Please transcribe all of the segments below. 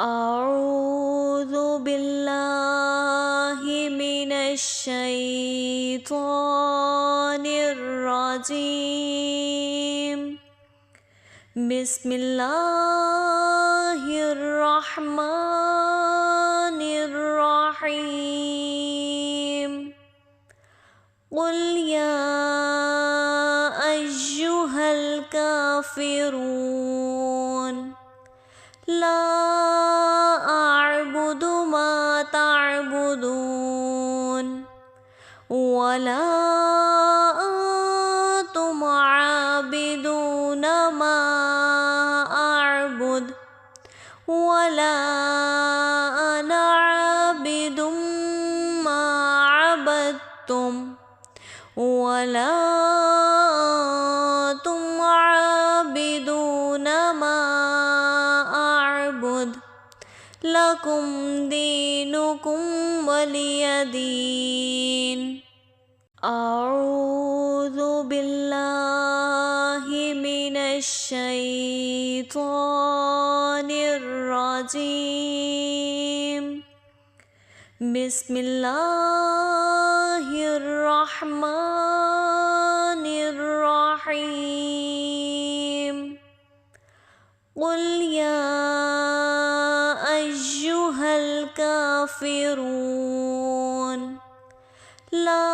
أعوذ بالله من الشيطان الرجيم. بسم الله الرحمن الرحيم. قل يا أيها الكافرون لا أعبد ما تعبدون ولا أنتم عابدون ما أعبد ولا أنا عابد ما عبدتم ولا أنتم عابدون ما أعبد لكم دينكم ولي دين. أعوذ بالله من الشيطان الرجيم. بسم الله الرحمن الرحيم. قل يا أيها الكافرون لا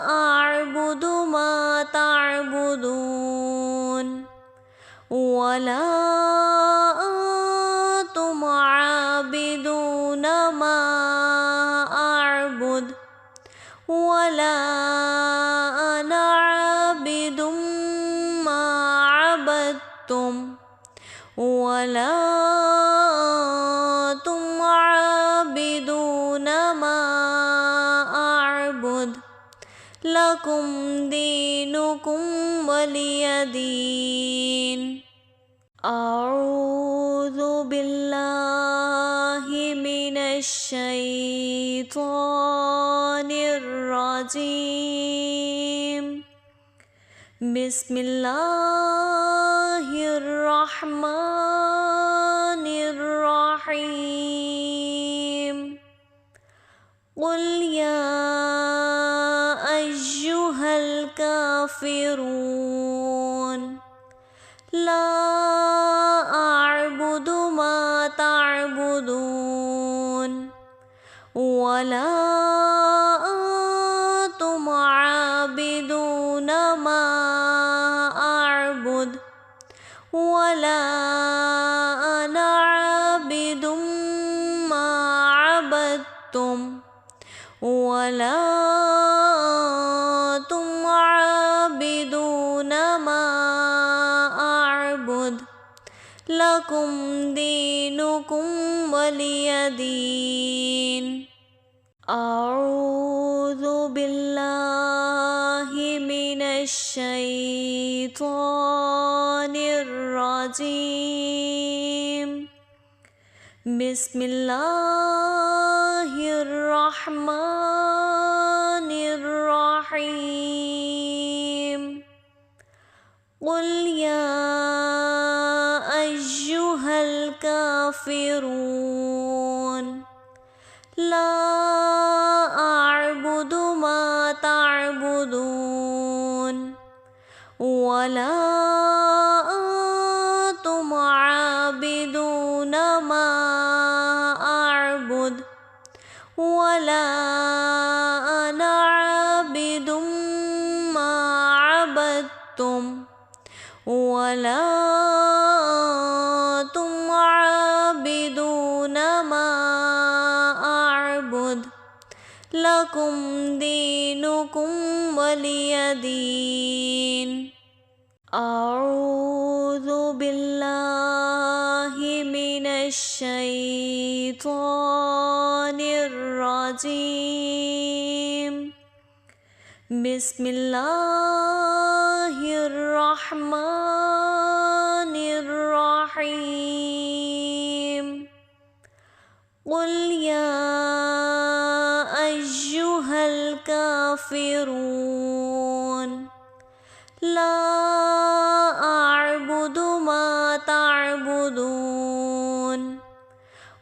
أعبد ما تعبدون ولا أنتم عابدون ما أعبد ولا أنا عابد ما عبدتم ولا أنتم عابدون ما أعبد لكم دينكم ولي دين. أعوذ بالله من الشيطان الرجيم. بسم الله الرحمن الرحيم. قل يا أيها الكافرون لا أعبد ما تعبدون ولا أنتم عابدون ما أعبد ولا أنا عابد ما عبدتم ولا أنتم عابدون ما أعبد لكم دينكم ولي دين. أعوذ بالله من الشيطان الرجيم. بسم الله الرحمن الرحيم. قل يا أيها الكافرون لا أعبد ما تعبدون ولا أنتم عابدون ما أعبد ولا أنا عابد ما عبدتم ولا أنتم عابدون ما أعبد لكم دينكم ولي دين. أعوذ بالله من الشيطان الرجيم. بسم الله الرحمن الرحيم. قل يا أيها الكافرون لا أعبد ما تعبدون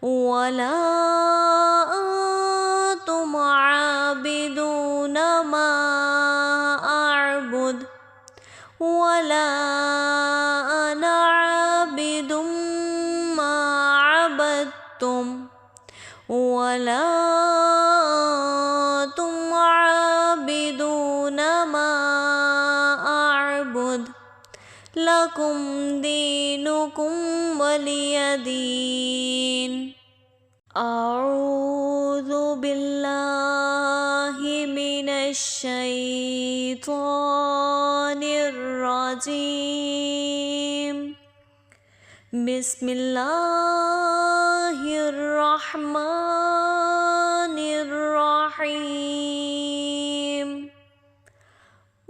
ولا أنتم عابدون ما أعبد ولا أنا عابد ما عبدتم ولا أنتم عابدون ما أعبد لكم دينكم ولي دين. أعوذ بالله من الشيطان الرجيم. بسم الله الرحمن الرحيم.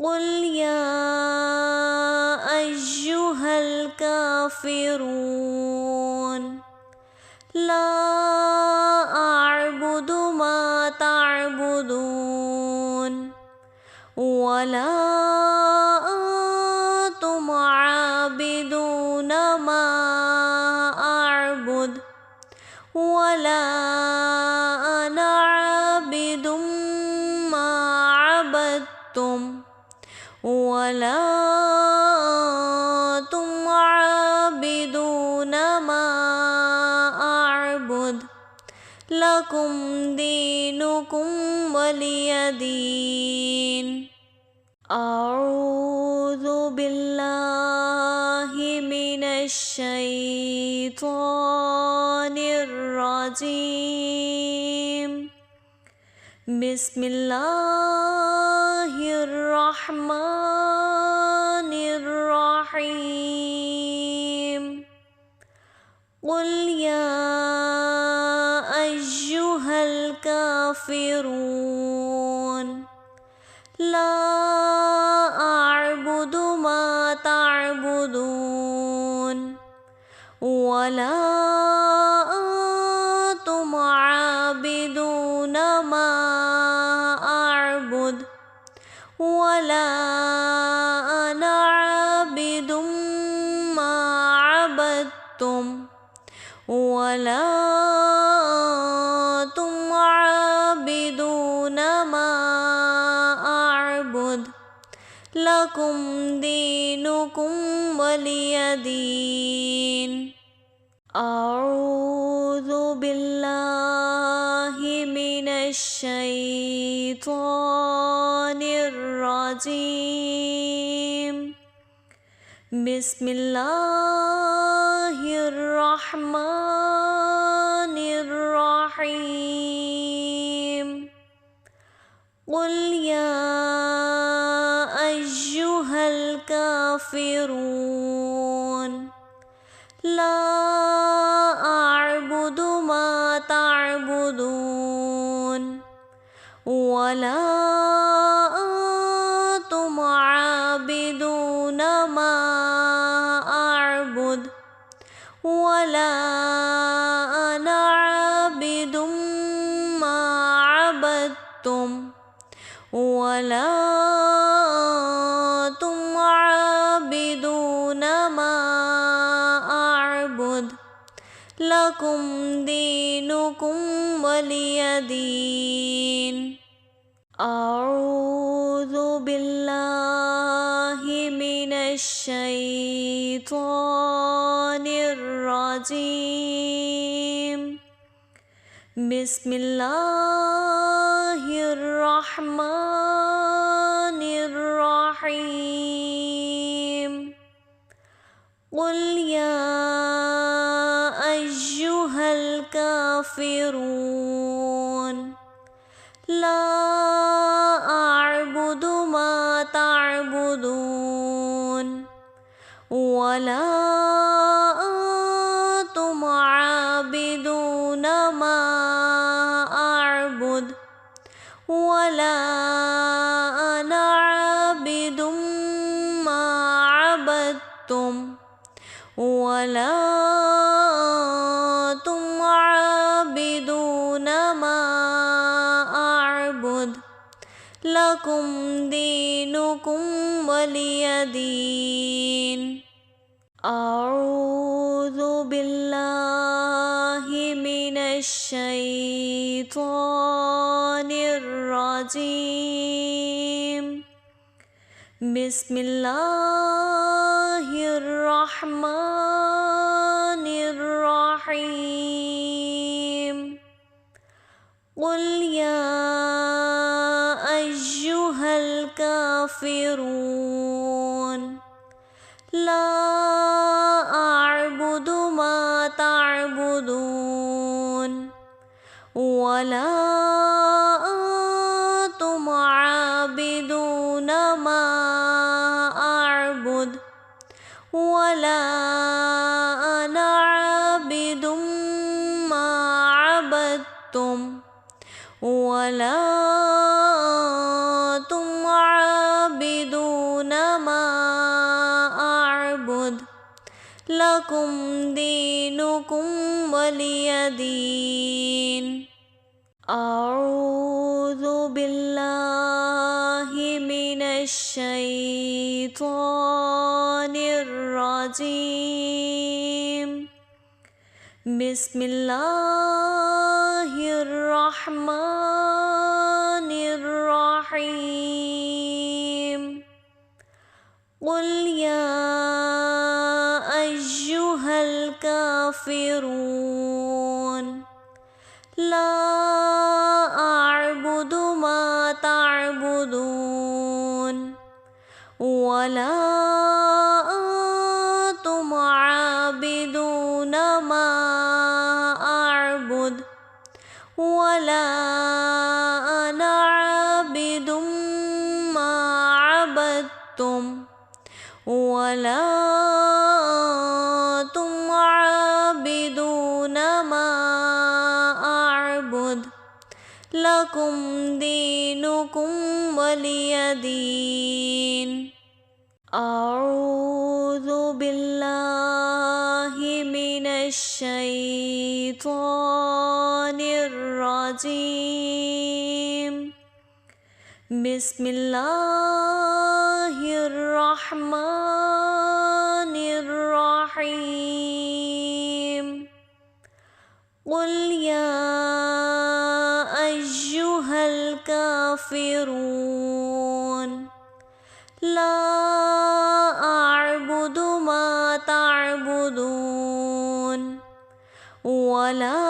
قل يا أيها الكافرون لا أعبد ما تعبدون ولا أنتم عابدون ما أعبد ولا أنا عابد ما عبدتم ولا أنتم عابدون ما أعبد لكم دينكم ولي دين. أعوذ بالله من الشيطان الرجيم. بسم الله الرحمن الرحيم. قل يا أيها الكافرون لا أعبد ما تعبدون ولا أنتم عابدون ما أعبد ولا أنا عابد ما عبدتم ولا أنتم عابدون ما أعبد لكم دينكم ولي دين. أعوذ بالله من الشيطان الرجيم. بسم الله الرحمن الرحيم. قل يا أيها الكافرون لا أعبد ما تعبدون ولا أنتم عابدون ما أعبد ولا أنا عابد ما عبدتم ولا أنتم عابدون ما أعبد لكم دينكم ولي دين. أعوذ بالله من الشيطان الرجيم. بسم الله الرحمن الرحيم. قل يا أيها الكافرون لا أعبد ما تعبدون ولا أنتم عابدون ما أعبد ولا أنا عابد ما عبدتم ولا أنتم عابدون ما أعبد لكم دينكم ولي دين. أعوذ بالله من الشيطان الرجيم. بسم الله الرحمن الرحيم. قل يا أيها الكافرون لا أعبد ما تعبدون ولا أنتم عابدون ما أعبد ولا أنا عابد ما عبدتم ولا أنتم عابدون ما أعبد لكم دينكم ولي دين. أعوذ بالله من الشيطان الرجيم. بسم الله الرحمن الرحيم. قل يا أيها الكافرون لا أعبد ما تعبدون ولا أنتم عابدون ما أعبد ولا أنا عابد ما عبدتم ولا أنتم عابدون ما أعبد لكم دينكم ولي دين. أعوذ بالله من الشيطان الرجيم. بسم الله الرحمن الرحيم. قل يا أيها الكافرون لا أعبد ما تعبدون ولا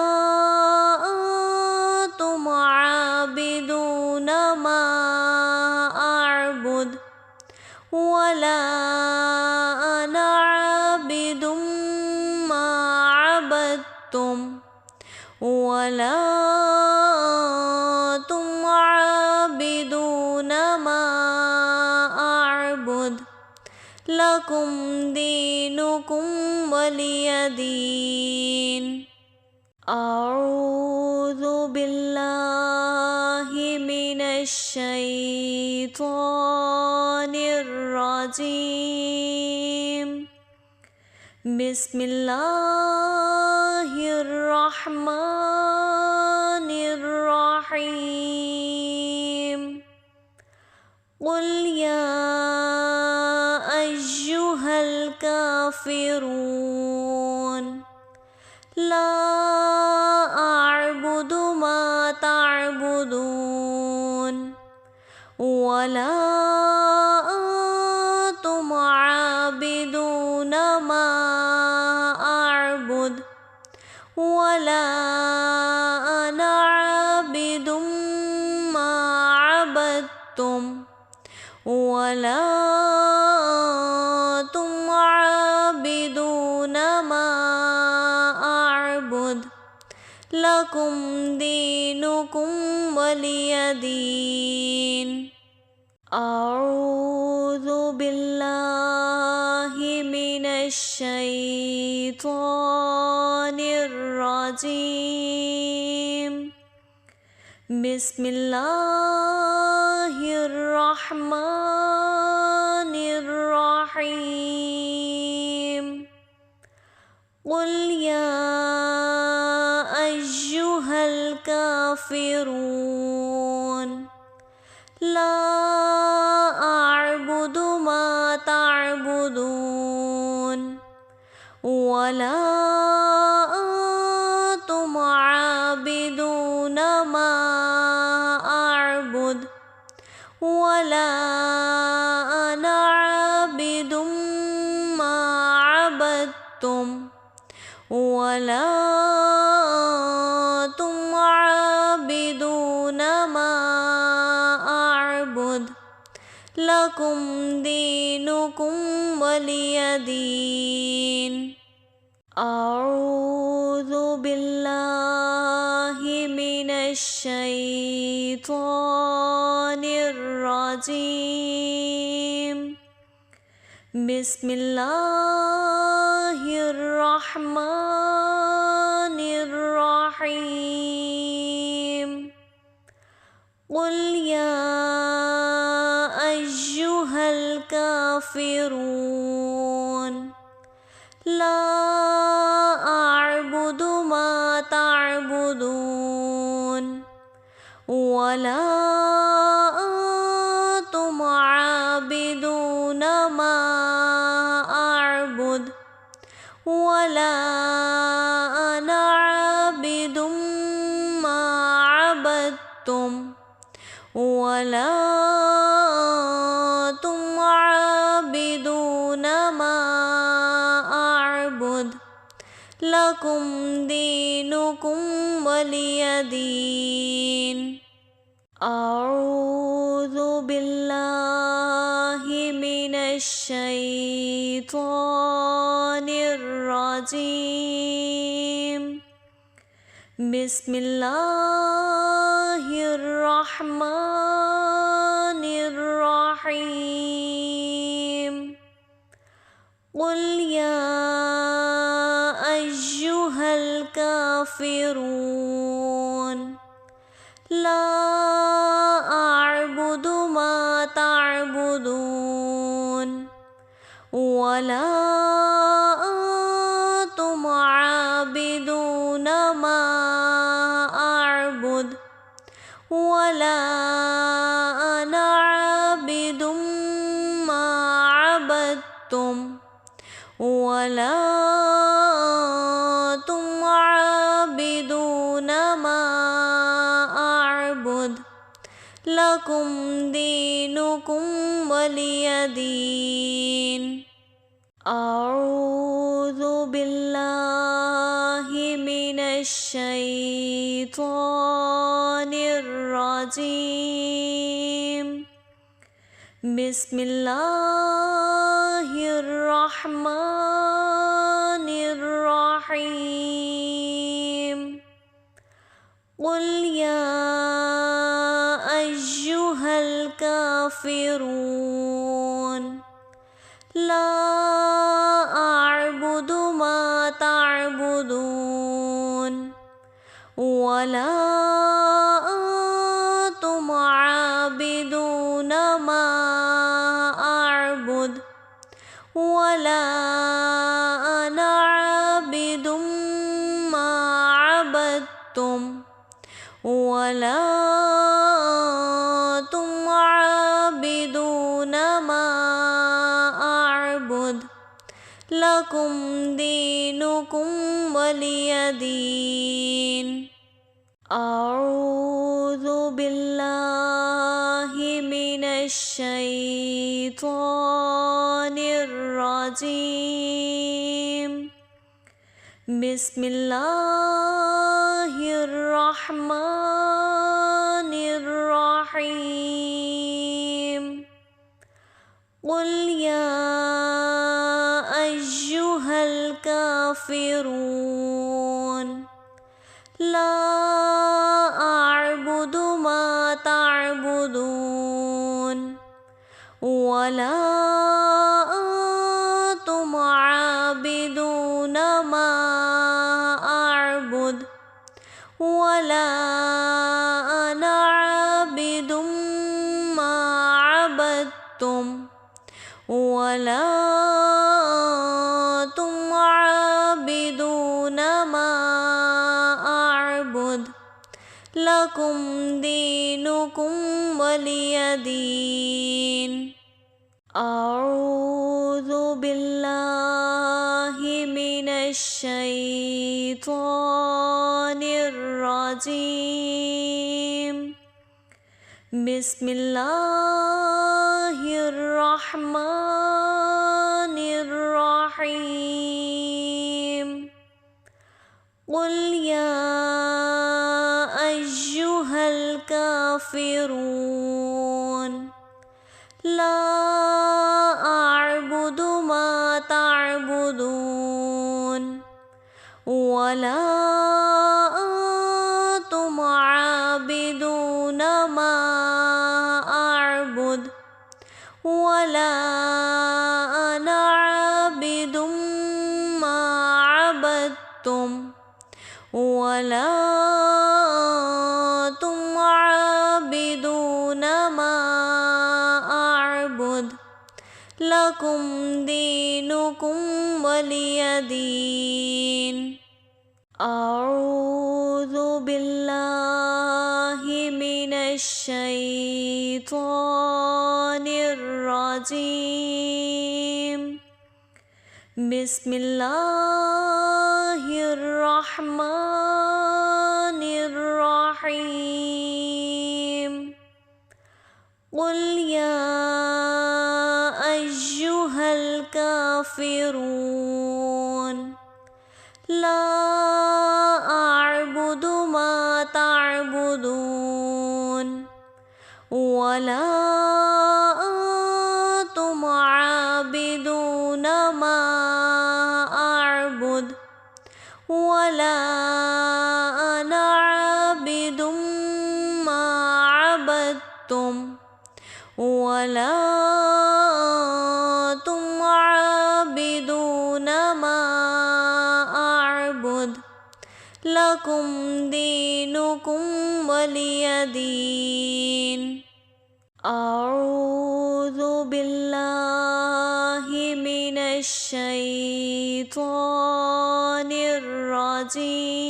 أنتم عابدون ما أعبد ولا أنا عابد ما عبدتم ولا أنتم عابدون ما أعبد لكم دينكم ولي دين. أعوذ بالله من الشيطان الرجيم. بسم الله الرحمن الرحيم. قل يا أيها الكافرون لا أعبد ما تعبدون ولا أنتم عابدون ما أعبد ولا أنا عابد ما عبدتم ولا أنتم عابدون ما أعبد لكم دينكم ولي دين. أعوذ بالله من الشيطان الرجيم. بسم الله الرحمن الرحيم. قل يا أيها الكافرون لا أعبد ما تعبدون ولا أنتم عابدون ولا أنا عابد ما عبدتم ولا أنتم عابدون ما أعبد لكم دينكم ولي دين. أعوذ بالله من الشيطان الرجيم. بسم الله الرحمن الرحيم. قل يا أيها الكافرون لا أعبد ما تعبدون ولا أنتم عابدون ما أعبد ولا أنا عابد ما عبدتم ولا أنتم عابدون ما أعبد لكم دينكم ولي دين. أعوذ بالله من الشيطان الرجيم. بسم الله الرحمن الرحيم. قل يا أيها الكافرون لا أعبد ما تعبدون ولا أنتم عابدون ما أعبد ولا أنا عابد ما عبدتم ولا أنتم عابدون ما أعبد لكم دينكم ولي دين. أعوذ بالله من الشيطان الرجيم. بسم الله الرحمن الرحيم. قل يا أيها الكافرون لا أعبد ما تعبدون ولا أنتم عابدون ما أعبد ولا أنا عابد ما عبدتم ولا أنتم عابدون ما أعبد لكم دينكم ولي دين. أعوذ بالله من الشيطان الرجيم. بسم الله الرحمن الرحيم. قل يا أيها الكافرون لا أعبد ما تعبدون ولا أنتم عابدون ما أعبد ولا أنا عابد ما عبدتم ولا أنتم عابدون ما أعبد لكم دينكم ولي دين. أعوذ بالله من الشيطان الرجيم. بسم الله الرحمن الرحيم قل يا أيها الكافرون لا أعبد ما تعبدون ولا أنتم عابدون ما أعبد ولا أنا عابد ما عبدتم ولا أنتم عابدون ما أعبد لكم دينكم ولي دين. أعوذ بالله من الشيطان الرجيم. بسم الله الرحمن الرحيم قل يا أيها الكافرون لا أعبد ما تعبدون ولا أنتم عابدون ما أعبد ولا أنا عابد ما عبدتم ولا أنتم عابدون ما أعبد لكم دينكم ولي دين. أعوذ بالله من الشيطان الرجيم.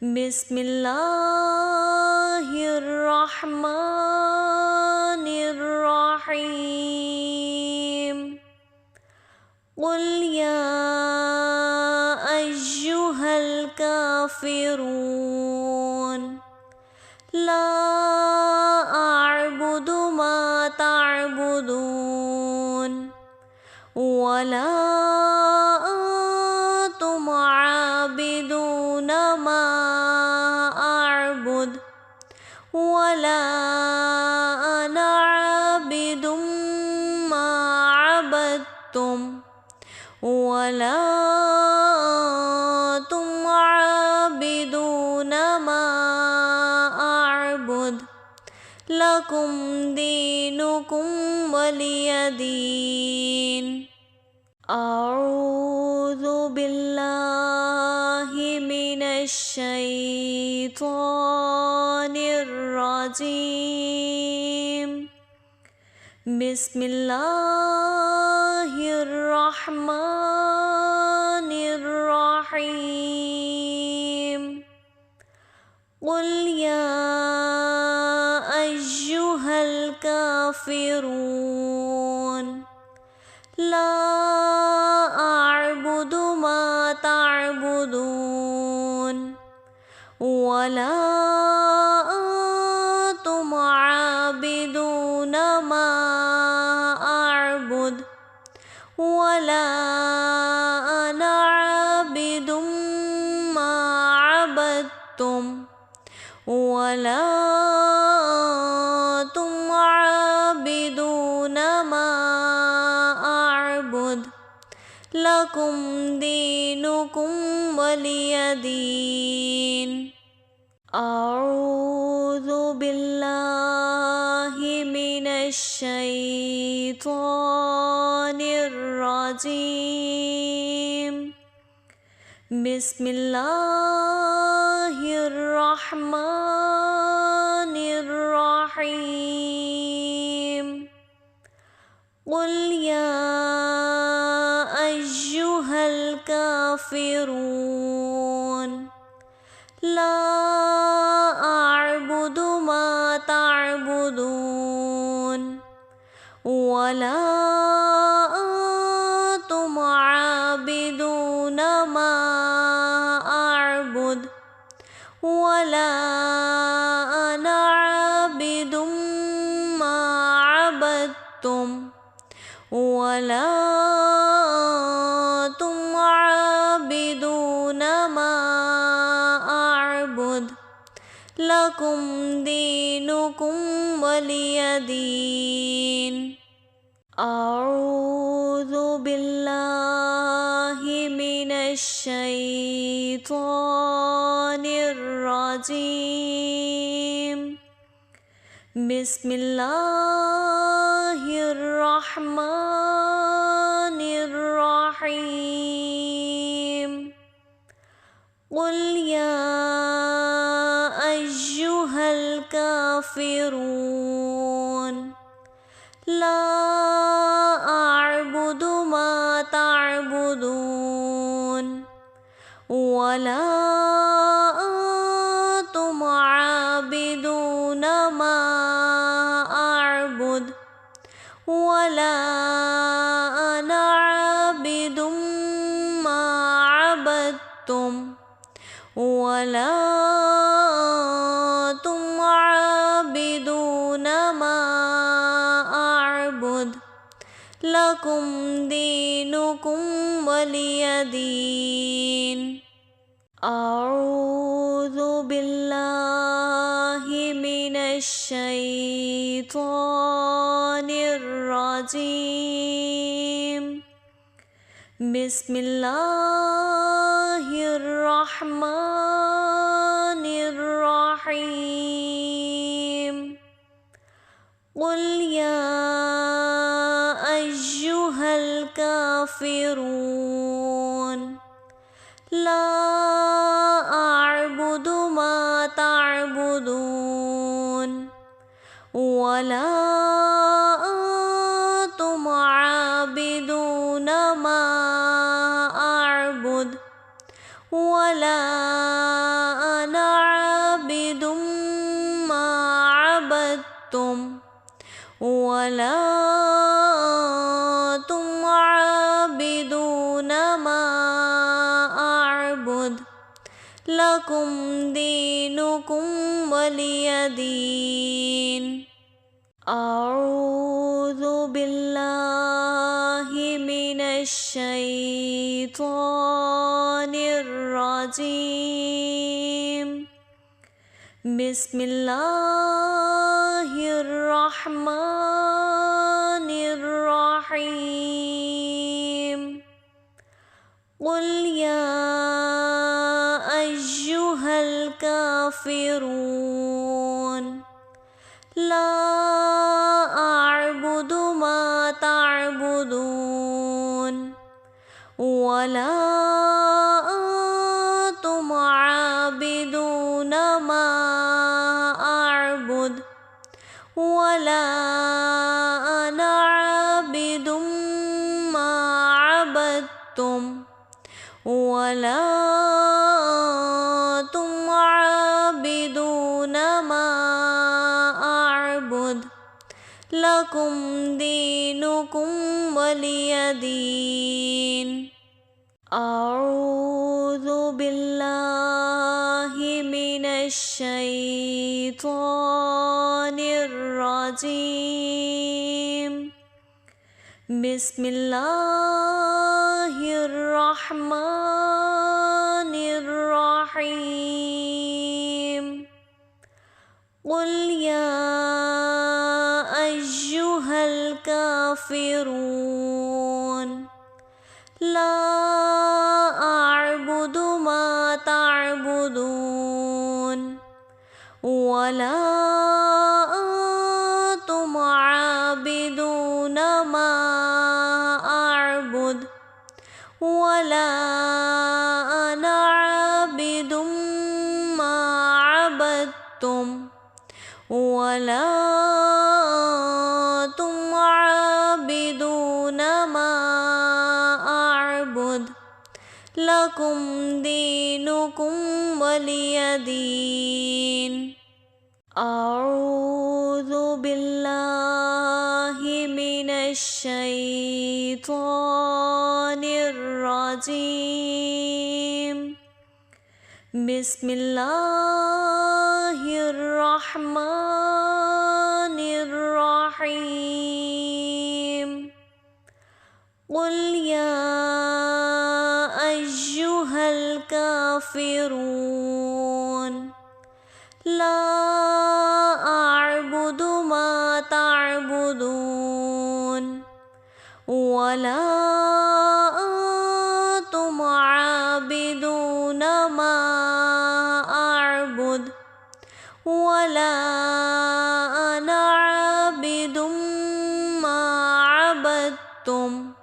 بسم الله الرحمن الرحيم قل يا أيها الكافرون لا أعبد ما تعبدون ولا أنتم عابدون ما أعبد ولا أنا عابد ما عبدتم ولا أنتم عابدون ما أعبد لكم دينكم ولي دين. أعوذ بالله من الشيطان الرجيم. بسم الله الرحمن الرحيم قل يا أيها الكافرون لا أعبد ما تعبدون ولا أنتم عابدون ما أعبد ولا أنا عابد ما عبدتم ولا أنتم عابدون ما أعبد لكم دينكم ولي دين. أعوذ بالله من الشيطان الرجيم. بسم الله الرحمن الرحيم قل يا أيها الكافرون لا أعبد ما تعبدون ولا أنتم عابدون ما أعبد ولا أنا ولا أنتم عابدون ما أعبد لكم دينكم ولي دين. أعوذ بالله من الشيطان الرجيم. بسم الله الرحمن الرحيم. قل يا أيها الكافرون لا أعبد ما تعبدون ولا أنتم عابدون ما أعبد ولا أنا عابد ما عبدتم ولا أنتم عابدون ما أعبد لكم دينكم ولي دين. أعوذ بالله من الشيطان الرجيم. بسم الله الرحمن الرحيم. قل يا أيها الكافرون لا أعبد ما تعبدون ولا أنتم عابدون ما أعبد ولا أنا عابد ما عبدتم ولا أنتم عابدون ما أعبد لكم دينكم ولي دين. أعوذ بالله من الشيطان الرجيم. بسم الله الرحمن الرحيم. قل يا أيها الكافرون لا أعبد ما تعبدون ولا أنتم عابدون ما أعبد ولا أنا عابد ما عبدتم ولا أنتم عابدون ما أعبد لكم دينكم ولي دين. أعوذ بالله من الشيطان الرجيم. بسم الله الرحمن الرحيم. قل يا أيها الكافرون لا أعبد ما تعبدون ولا أنتم عابدون ما أعبد ولا أنا عابد ما عبدتم ولا أنتم عابدون ما أعبد لكم دينكم ولي دين. أعوذ بالله من الشيطان الرجيم. بسم الله الرحمن الرحيم. قل يا أيها الكافرون لا أعبد ما تعبدون ولا أنتم عابدون ما أعبد ولا أنا عابد ما عبدتم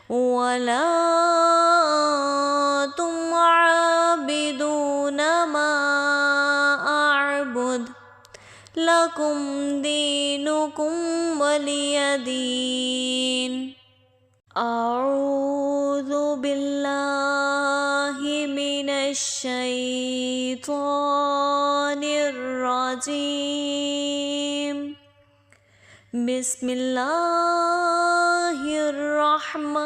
ولا أنتم عابدون ما أعبد لكم دينكم ولي دين. أعوذ بالله من الشيطان الرجيم. بسم الله الرحمن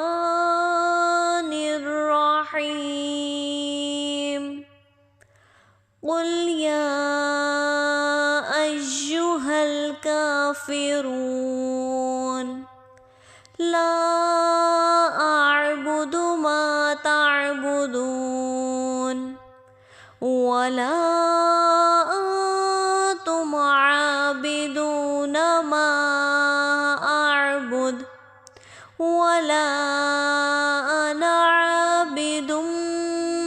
الرحيم. قل يا أيها الكافرون لا أعبد ما تعبدون ولا أنتم عابدون ما أعبد ولا أنا عابد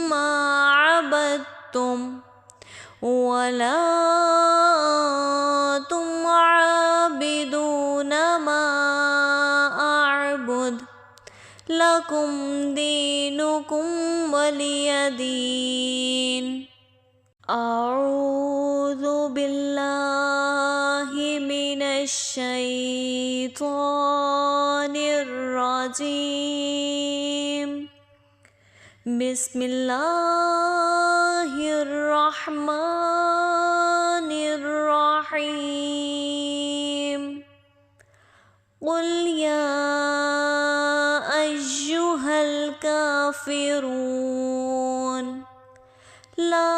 ما عبدتم ولا أنتم عابدون ما أعبد لكم دينكم ولي دين. أعوذ بالله من الشيطان الرجيم. بسم الله الرحمن الرحيم. قل يا أيها الكافرون لا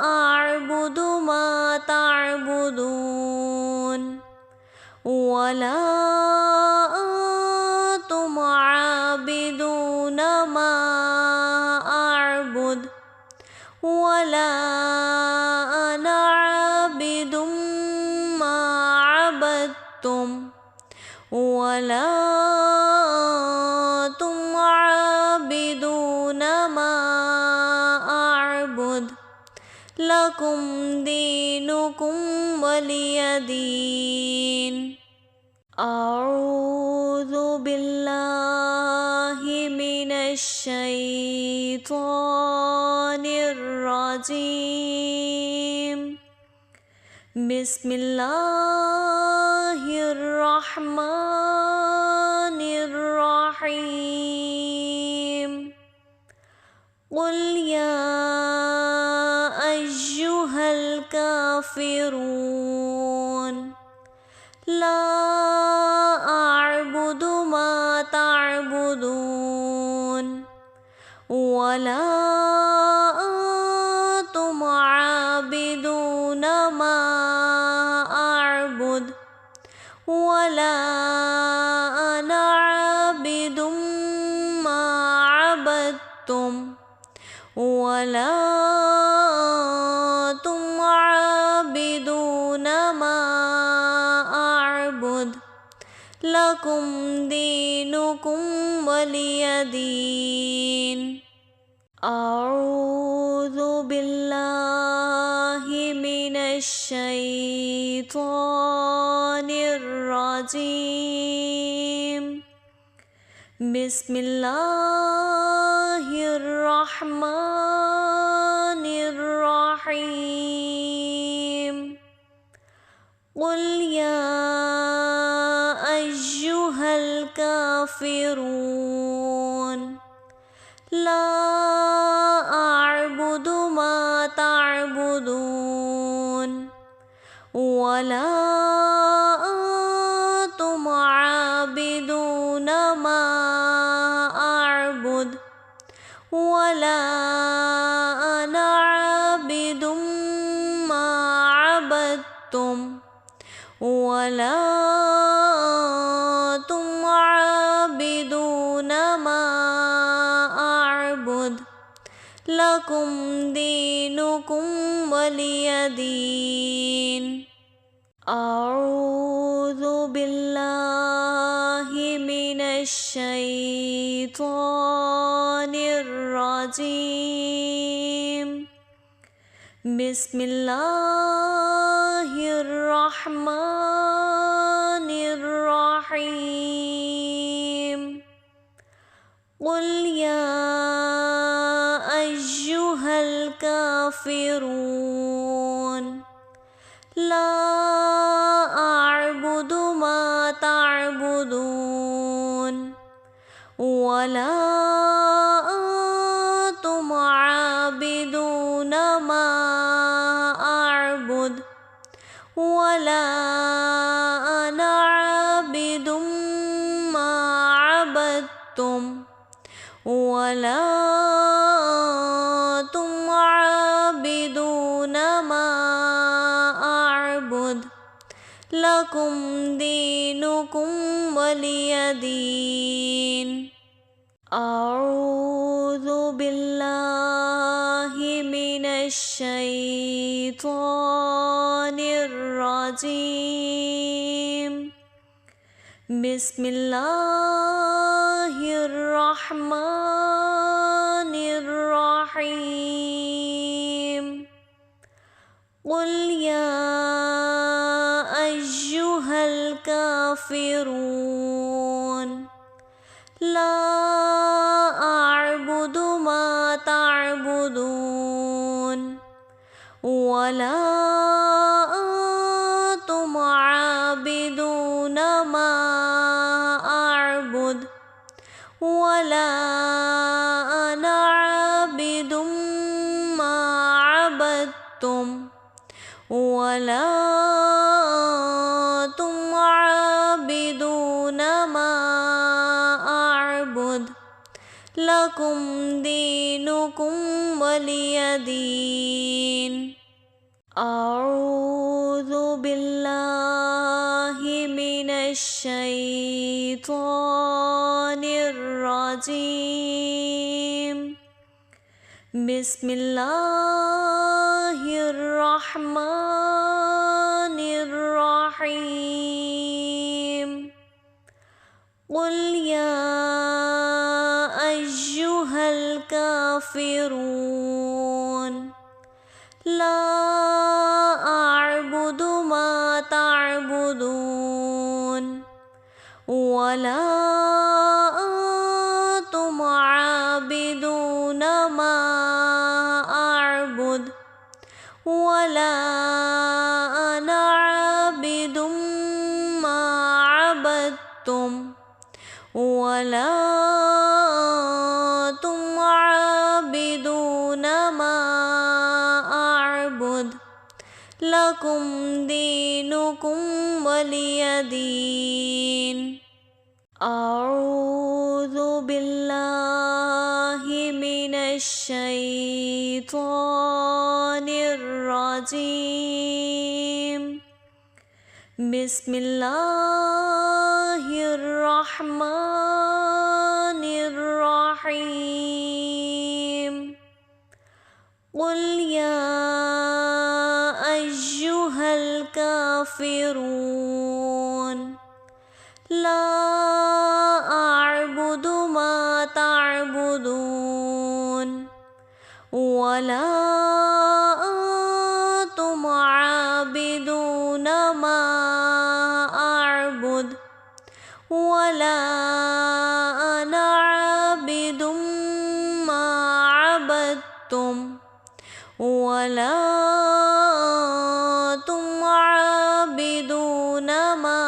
أعبد ما تعبدون ولا أنتم عابدون ما أعبد ولا أنا عابد ما عبدتم ولا أنتم عابدون ما أعبد لكم دينكم ولي دين. أعوذ بالله من الشيطان الرجيم. بسم الله الرحمن الرحيم. قل يا أيها الكافرون لا أعبد ما تعبدون ولا أنتم عابدون ما أعبد ولا أنا عابد ما عبدتم ولا أنتم عابدون ما أعبد لكم دينكم ولي دين. أعوذ بالله من الشيطان الرجيم. بسم الله الرحمن الرحيم. قل يا أيها الكافرون لا أعبد ما تعبدون ولا أنتم عابدون ما أعبد ولا أنا عابد ما عبدتم ولا أنتم عابدون لكم دينكم ولي دين. أعوذ بالله من الشيطان الرجيم. بسم الله الرحمن الرحيم. قل يا أيها الكافرون لا أعبد ما تعبدون ولا أنتم عابدون ما أعبد ولا أنا عابد ما عبدتم ولا أنتم عابدون ما أعبد لكم دينكم ولي دين. أعوذ بالله من الشيطان الرجيم. بسم الله الرحمن الرحيم. قل يا أيها الكافرون لا أعبد ما تعبدون ولا أنتم عابدون ما أعبد ولا أنا عابد ما عبدتم ولا أنتم عابدون ما أعبد لكم دينكم ولي دين. أعوذ بالله من الشيطان الرجيم. بسم الله الرحمن الرحيم. قل يا أيها الكافرون لا أعبد ما تعبدون ولا أنتم عابدون ما أعبد ولا أنا عابد ما عبدتم ولا أنتم عابدون ما أعبد لكم دينكم ولي دين. أعوذ بالله من الشيطان الرجيم. بسم الله الرحمن الرحيم. قل يا أيها الكافرون لا أعبد ما تعبدون ولا أنتم عابدون ما أعبد ولا أنا عابد ما عبدتم ولا أنتم عابدون ما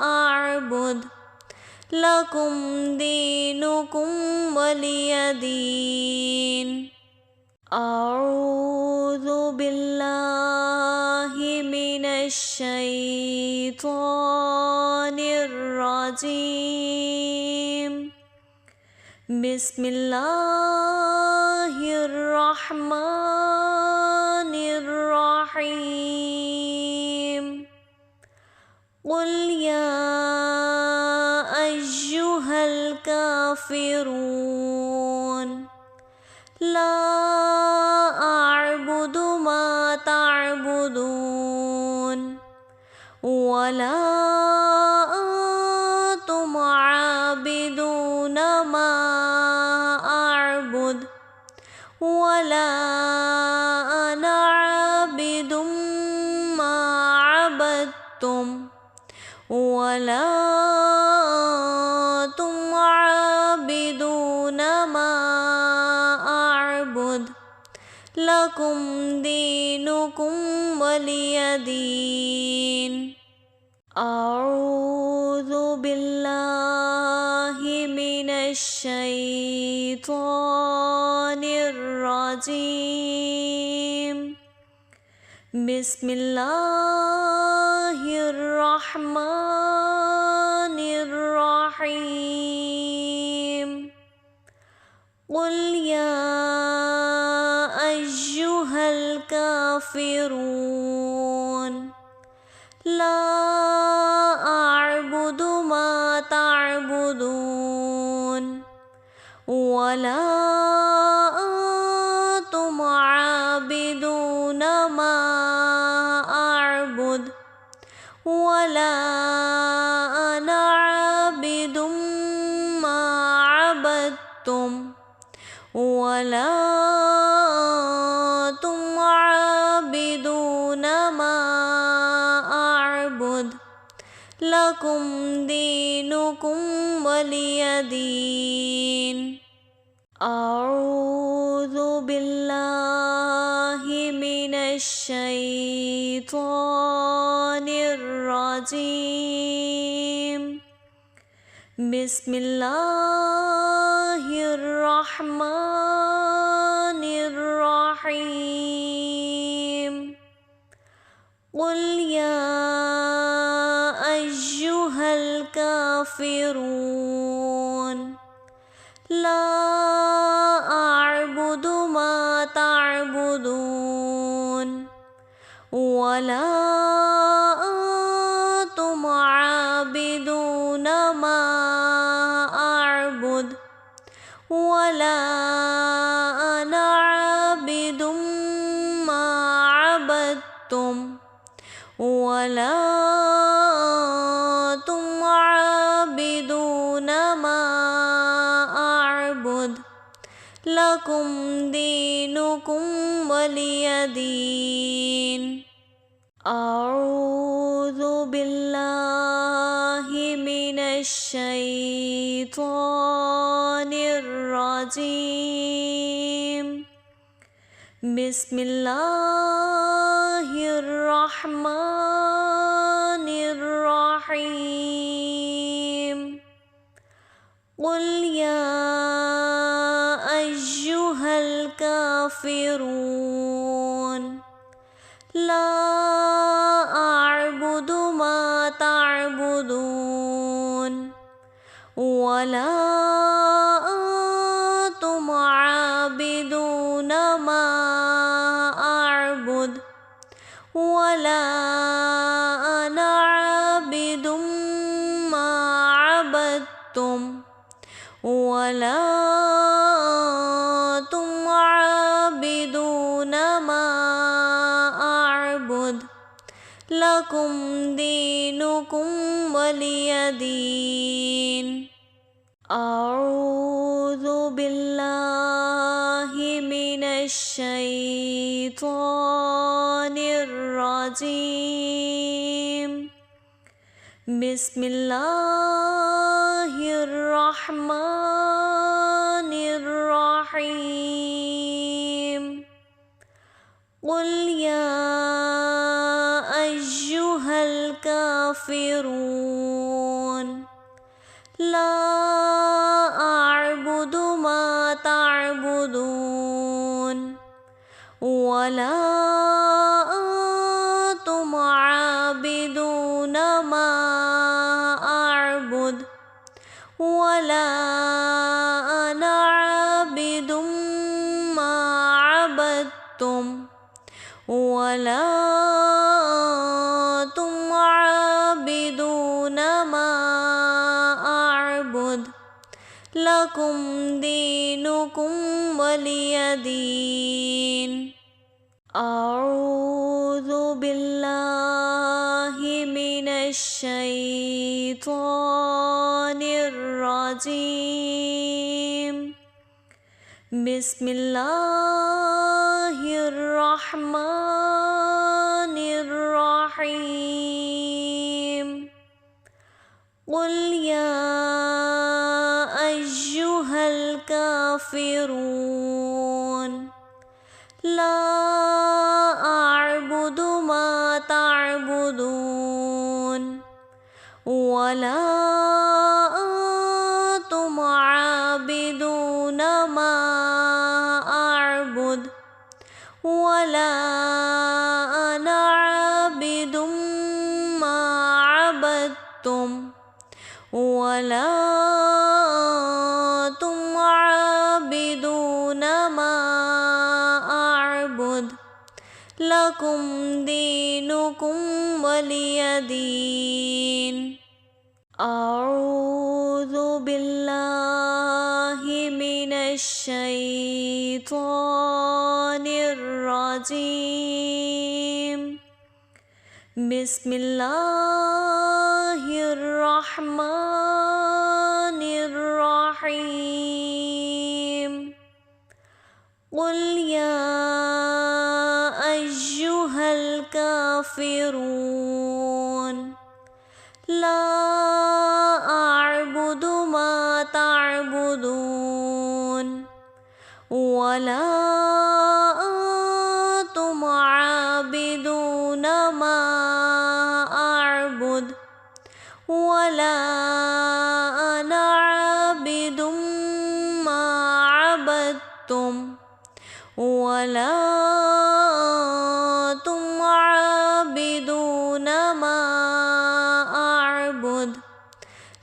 أعبد لكم دينكم ولي دين. أعوذ بالله من الشيطان الرجيم. بسم الله الرحمن الرحيم. قل يا أيها الكافرون لا تعبدون ولا أنتم عابدون ما أعبد ولا أنا عابد ما عبدتم ولا أنتم عابدون ما أعبد لكم دينكم ولي دين. أعوذ بالله من الشيطان الرجيم. بسم الله الرحمن الرحيم. قل يا أيها الكافرون لا أعبد ما تعبدون ولا أنتم عابدون ما أعبد ولا أنا عابد ما عبدتم ولا أنتم عابدون ما أعبد لكم دينكم ولي دين. أعوذ بالله من الشيطان الرجيم. بسم الله الرحمن الرحيم. قل يا أيها الكافرون لا أعبد ما تعبدون ولا أنتم عابدون ما أعبد ولا أنا عابد ما عبدتم ولا أنتم عابدون ما أعبد لكم دينكم ولي دين. أعوذ بالله من الشيطان الرجيم. بسم الله الرحمن الرحيم. قل يا أيها الكافرون لا أعبد ما تعبدون ولا أنتم عابدون ما أعبد ولا أنا عابد ما عبدتم ولا أنتم عابدون ما أعبد لكم دينكم ولي دين. أعوذ بالله من الشيطان الرجيم. بسم الله الرحمن الرحيم. قل يا أيها الكافرون لا أعبد ما تعبدون ولا أنتم عابدون ما أعبد ولا أنا عابد ما عبدتم ولا أنتم عابدون ما أعبد لكم دينكم ولي دين. أعوذ بالله من الشيطان الرجيم. بسم الله الرحمن الرحيم. قل يا أيها الكافرون لا أعبد ما تعبدون ولا أنتم عابدون ما أعبد ولا أنا عابد ما عبدتم ولا أنتم عابدون ما أعبد لكم دينكم ولي دين. أعوذ بالله من الشيطان الرجيم. بسم الله الرحمن الرحيم. قل يا أيها الكافرون لا أعبد ما تعبدون ولا أنتم عابدون ما أعبد ولا أنا عابد ما عبدتم ولا أنتم عابدون ما أعبد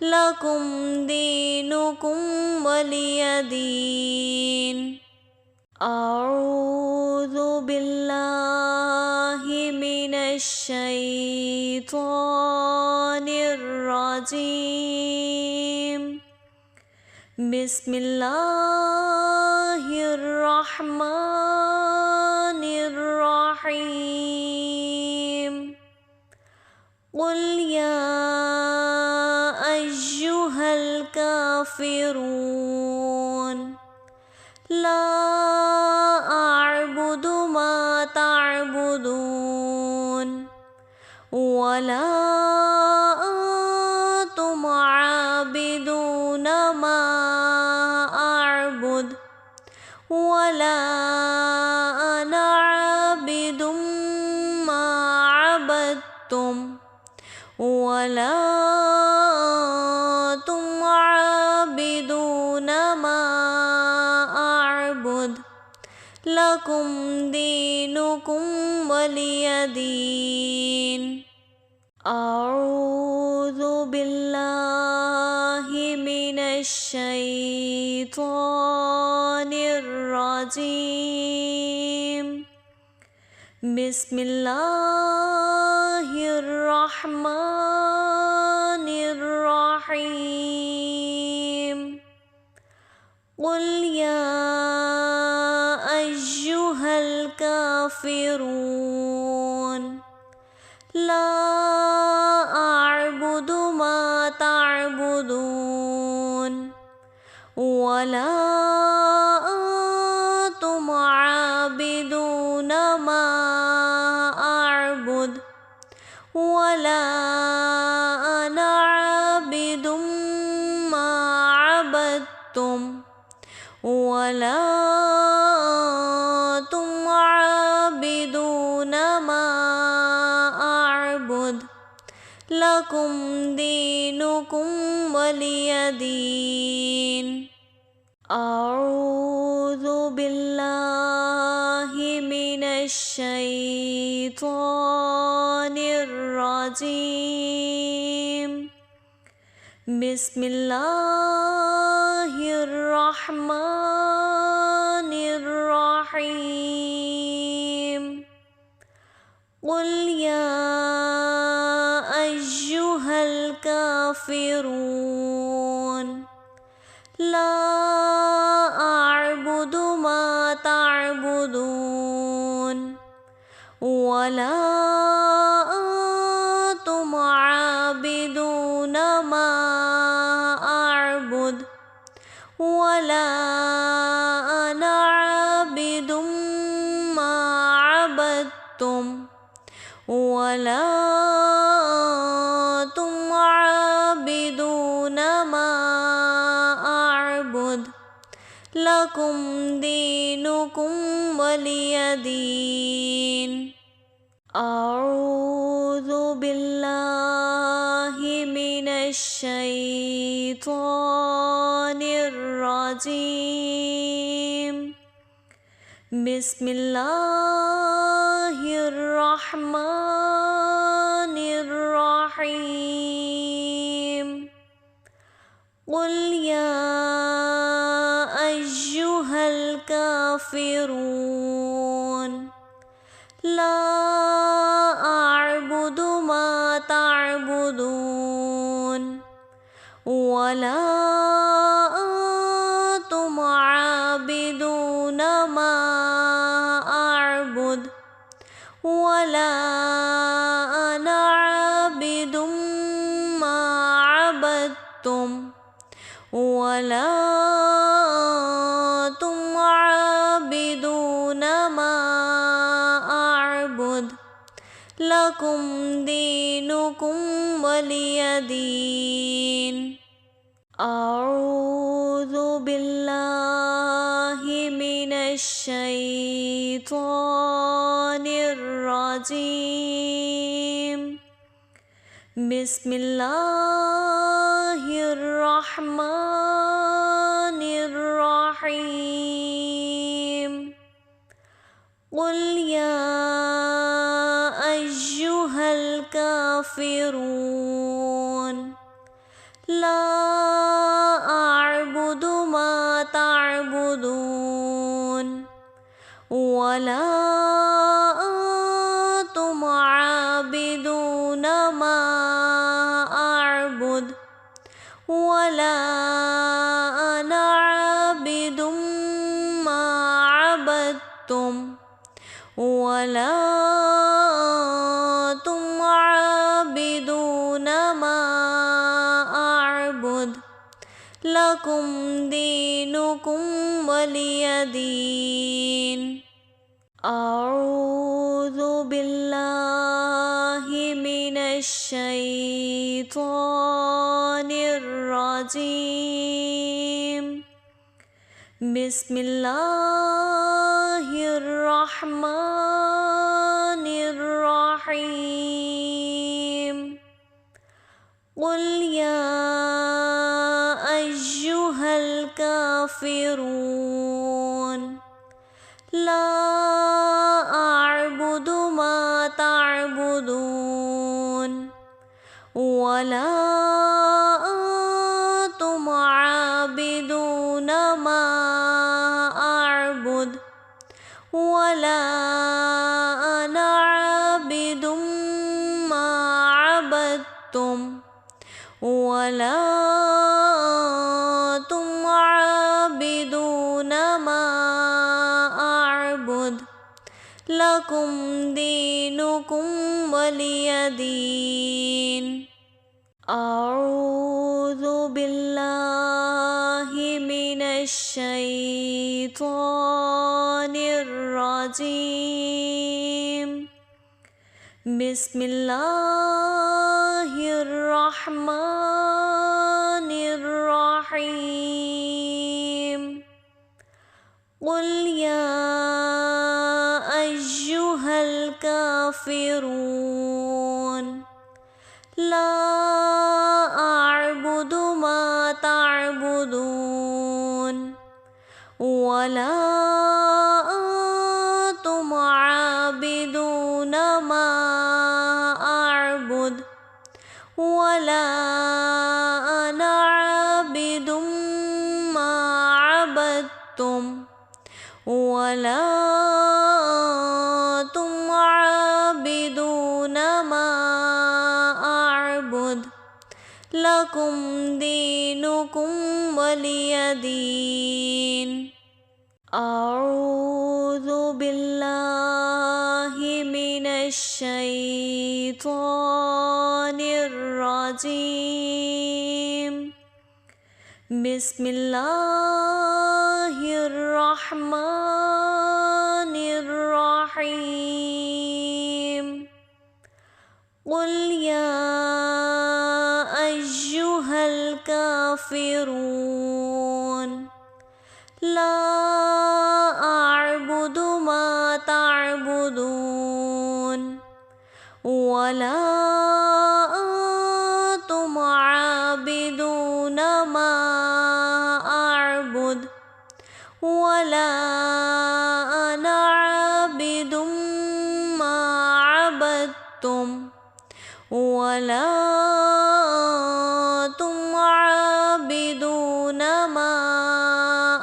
لكم دينكم ولي دين. أعوذ بالله من الشيطان الرجيم. بسم الله الرحمن الرحيم. قل يا أيها الكافرون لا أعبد ما تعبدون ولا أنتم عابدون ما أعبد ولا أنا عابد ما عبدتم ولا أنتم عابدون ما أعبد لكم دينكم ولي دين. أعوذ بالله من الشيطان الرجيم. بسم الله الرحمن الرحيم. قل يا أيها الكافرون لا أعبد ما تعبدون ولا أنتم عابدون ما أعبد ولا أنا عابد ما عبدتم ولا أنتم عابدون ما أعبد لكم دينكم ولي دين. أعوذ بالله من الشيطان الرجيم. بسم الله الرحمن الرحيم. قل يا أيها الكافرون لا أعبد ما تعبدون ولا ولا أنتم عابدون ما أعبد ولا أنا عابد ما عبدتم ولا أنتم عابدون ما أعبد لكم دينكم ولي دين. أعوذ بالله من الشيطان الرجيم. بسم الله الرحمن الرحيم. قل يا أيها الكافرون لا أعبد ما تعبدون ولا أنتم عابدون ما أعبد ولا أنا عابد ما عبدتم ولا أنتم عابدون ما أعبد لكم دينكم ولي دين. أعوذ بالله من الشيطان الرجيم. بسم الله الرحمن الرحيم. قل يا أيها الكافرون لا أعبد ما تعبدون ولا أنتم عابدون ما أعبد ولا أنا عابد ما عبدتم ولا أنتم عابدون ما أعبد لكم دينكم ولي دين. أعوذ بالله من الشيطان الرجيم. بسم الله الرحمن الرحيم. قل يا أيها الكافرون لا أعبد ما تعبدون ولا أنتم عابدون ما أعبد ولا أنا عابد ما عبدتم ولا أنتم عابدون ما أعبد لكم دينكم ولي دين. أعوذ بالله من الشيطان الرجيم. بسم الله الرحمن الرحيم. قل يا أيها الكافرون لا أعبد ما تعبدون ولا أنتم عابدون ما أعبد ولا أنا عابد ما عبدتم ولا أنتم عابدون ما أعبد لكم دينكم ولي دين. أعوذ بالله من الشيطان الرجيم. بسم الله الرحمن الرحيم. قل يا أيها الكافرون لا أعبد ما تعبدون ولا أنتم عابدون ما أعبد ولا أنا عابد ما عبدتم ولا أنتم عابدون ما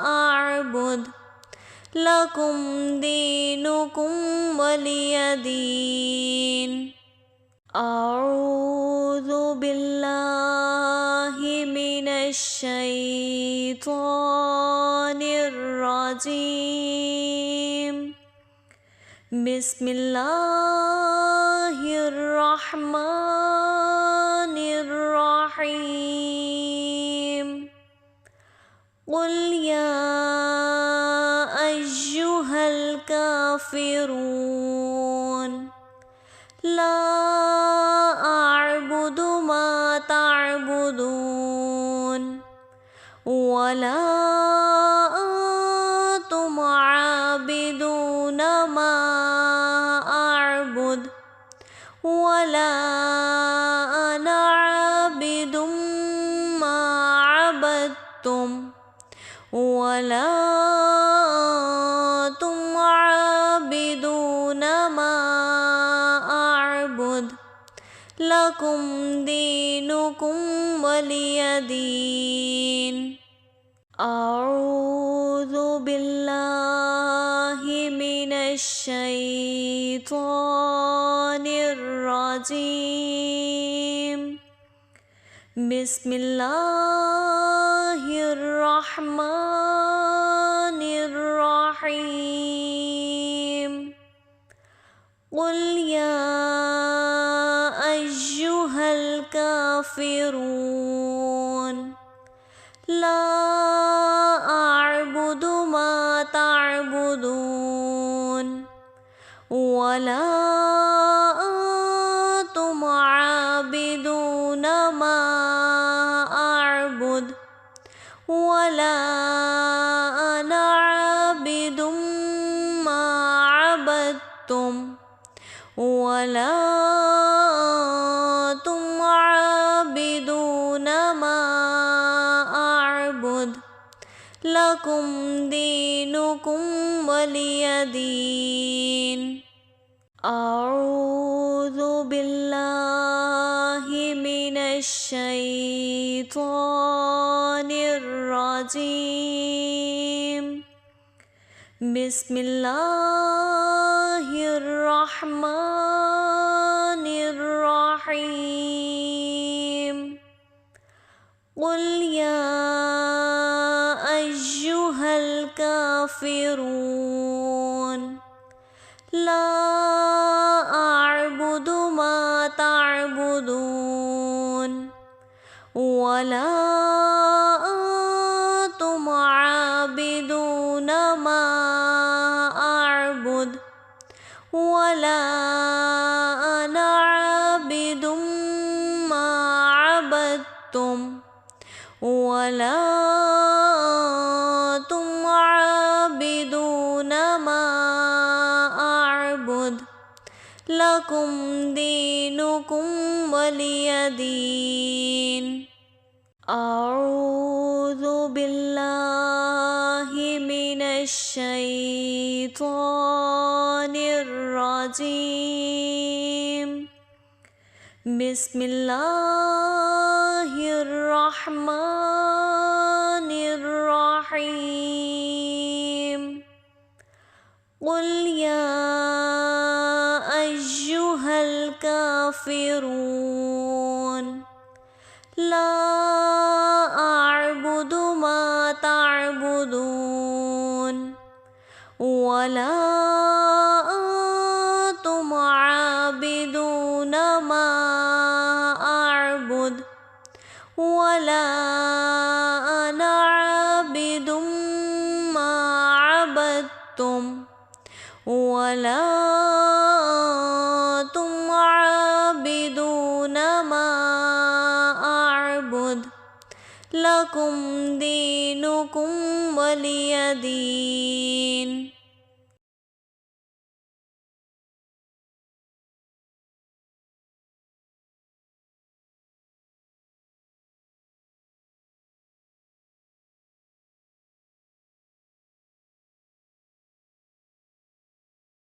أعبد لكم دينكم ولي دين. أعوذ بالله من الشيطان الرجيم. بسم الله الرحمن الرحيم. قل يا أيها الكافرون لا أعبد ما تعبدون ولا أنتم عابدون ما أعبد ولا أنا عابد ما عبدتم ولا أنتم عابدون ما أعبد لكم دينكم ولي دين. أعوذ بالله من الشيطان الرجيم. بسم الله الرحمن الرحيم. قل يا أيها الكافرون لا أعبد ما تعبدون ولا أنتم عابدون ما أعبد ولا أنا عابد ما عبدتم ولا أنتم عابدون ما أعبد لكم دينكم ولي دين. أعوذ بالله من الشيطان الرجيم. بسم الله الرحمن الرحيم. قل يا أيها الكافرون لا أعبد ما تعبدون ولا أنتم عابدون ما أعبد ولا أنا عابد ما عبدتم ولا أنتم عابدون ما أعبد لكم دينكم ولي دين. أعوذ بالله من الشيطان الرجيم. بسم الله الرحمن الرحيم. قل يا أيها الكافرون لا أعبد ما تعبدون ولا أنتم عابدون वला तुम आबिदून मा अअबुद लकुम दीनुकुम वलिय दीन।